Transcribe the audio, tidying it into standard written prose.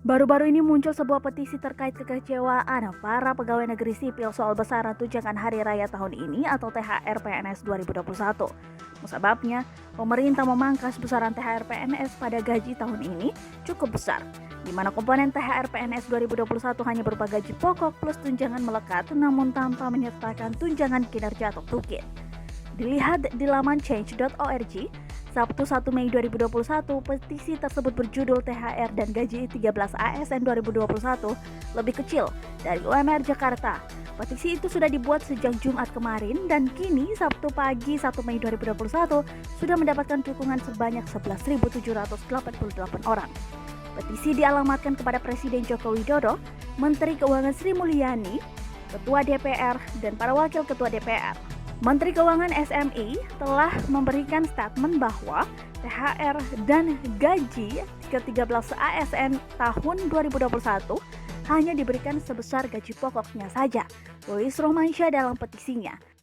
Baru-baru ini muncul sebuah petisi terkait kekecewaan para pegawai negeri sipil soal besaran tunjangan hari raya tahun ini atau THR PNS 2021. Musababnya, pemerintah memangkas besaran THR PNS pada gaji tahun ini cukup besar, di mana komponen THR PNS 2021 hanya berupa gaji pokok plus tunjangan melekat namun tanpa menyertakan tunjangan kinerja atau TUKIN. Dilihat di laman change.org, Sabtu 1 Mei 2021, petisi tersebut berjudul THR dan Gaji 13 ASN 2021 lebih kecil dari UMR Jakarta. Petisi itu sudah dibuat sejak Jumat kemarin dan kini Sabtu pagi 1 Mei 2021 sudah mendapatkan dukungan sebanyak 11.788 orang. Petisi dialamatkan kepada Presiden Joko Widodo, Menteri Keuangan Sri Mulyani, Ketua DPR, dan para Wakil Ketua DPR. Menteri Keuangan SMI telah memberikan statement bahwa THR dan gaji ke-13 ASN tahun 2021 hanya diberikan sebesar gaji pokoknya saja, tulis Romansyah dalam petisinya.